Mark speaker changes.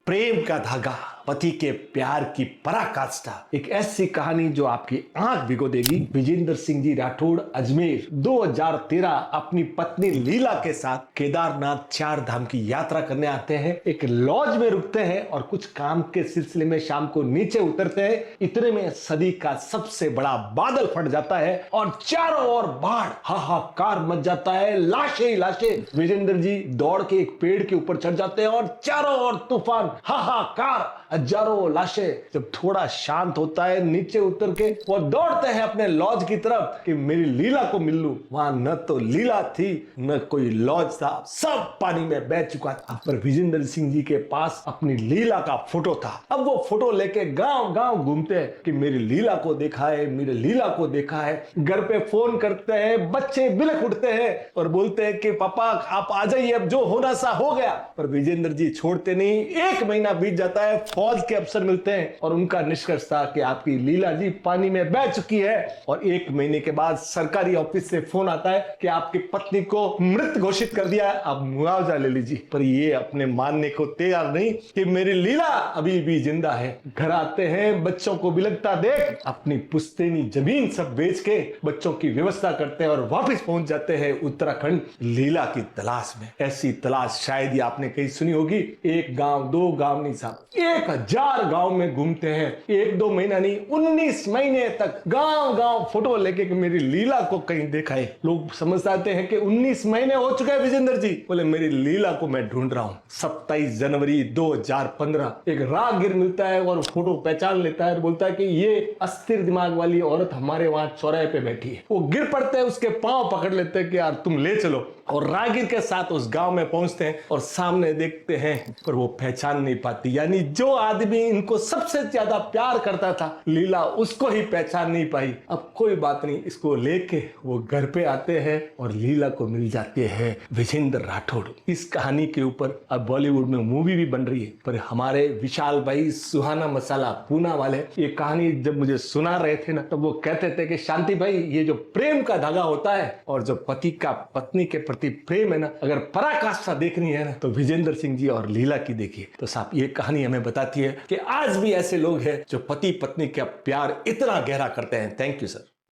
Speaker 1: प्रेम का धागा, पति के प्यार की पराकाष्ठा, एक ऐसी कहानी जो आपकी आंख भिगो देगी। विजेंद्र सिंह जी राठौड़ अजमेर 2013 अपनी पत्नी लीला के साथ केदारनाथ 4 धाम की यात्रा करने आते हैं। एक लॉज में रुकते हैं और कुछ काम के सिलसिले में शाम को नीचे उतरते हैं। इतने में सदी का सबसे बड़ा बादल फट जाता है और चारों ओर बाढ़, हाहाकार मच जाता है। लाशें ही लाशें। विजेंद्र जी दौड़ के एक पेड़ के ऊपर चढ़ जाते हैं और चारों ओर तूफान, हाहाकार, हजारों लाशें। जब थोड़ा शांत होता है, नीचे उतर के वो दौड़ते हैं अपने लॉज की तरफ कि मेरी लीला को मिल लूं। वहां न तो लीला थी, न कोई लॉज था, सब पानी में बह चुका था। पर विजेंद्र सिंह जी के पास अपनी लीला का फोटो था। अब वो फोटो लेके गांव गांव घूमते हैं कि मेरी लीला को देखा है, मेरी लीला को देखा है। घर पे फोन करते हैं, बच्चे बिलख उठते हैं और बोलते हैं कि पापा आप आ जाइए, अब जो होना सा हो गया। पर विजेंद्र जी छोड़ते नहीं। 1 महीना बीत जाता है, फौज के अफसर मिलते हैं और उनका निष्कर्ष था कि आपकी लीला जी पानी में बह चुकी है। और 1 महीने के बाद सरकारी ऑफिस से फोन आता है कि आपकी पत्नी को मृत घोषित कर दिया है, आप मुआवजा ले लीजिए। पर ये अपने मानने को तैयार नहीं कि मेरी लीला अभी भी जिंदा है। घर आते हैं, बच्चों को बिलखता देख अपनी पुश्तैनी जमीन सब बेच के बच्चों की व्यवस्था करते हैं और वापस पहुंच जाते हैं उत्तराखंड लीला की तलाश में। ऐसी तलाश शायद ही आपने कहीं सुनी होगी। 1 गांव 2 गांव नहीं साहब, 1000 गांव में घूमते हैं। 1-2 महीना नहीं, 19 महीने तक गांव गांव फोटो लेके कि मेरी लीला को कहीं देखा है। लोग समझते हैं कि 19 महीने हो चुके हैं विजेंद्र जी। बोले मेरी लीला को मैं ढूंढ रहा हूं। 27 जनवरी 2015 एक राहगीर मिलता है और फोटो पहचान लेता है और बोलता है कि ये अस्थिर दिमाग वाली औरत हमारे वहां चौराहे पे बैठी है। वो गिर पड़ते हैं, उसके पांव पकड़ लेते हैं कि यार तुम ले चलो। और राहगीर के साथ उस गांव में पहुंचते हैं और सामने देखते हैं, पर वो पहचान नहीं पाती। यानी जो आदमी इनको सबसे ज्यादा प्यार करता था, लीला, उसको ही पहचान नहीं पाई। अब कोई बात नहीं, इसको लेके वो घर पे आते हैं और लीला को मिल जाती है विजेंद्र राठौड़। इस कहानी के ऊपर अब बॉलीवुड में मूवी भी बन रही है। पर हमारे विशाल भाई सुहाना मसाला पूना वाले ये कहानी जब मुझे सुना रहे थे ना, तब वो कहते थे कि शांति भाई, ये जो प्रेम का धागा होता है और जो पति का पत्नी के प्रति प्रेम है ना, अगर पराकाष्ठा देखनी है ना, तो विजेंद्र सिंह जी और लीला की देखिए। तो साहब ये कहानी हमें बताती है कि आज भी ऐसे लोग हैं जो पति पत्नी का प्यार इतना गहरा करते हैं। Thank you sir.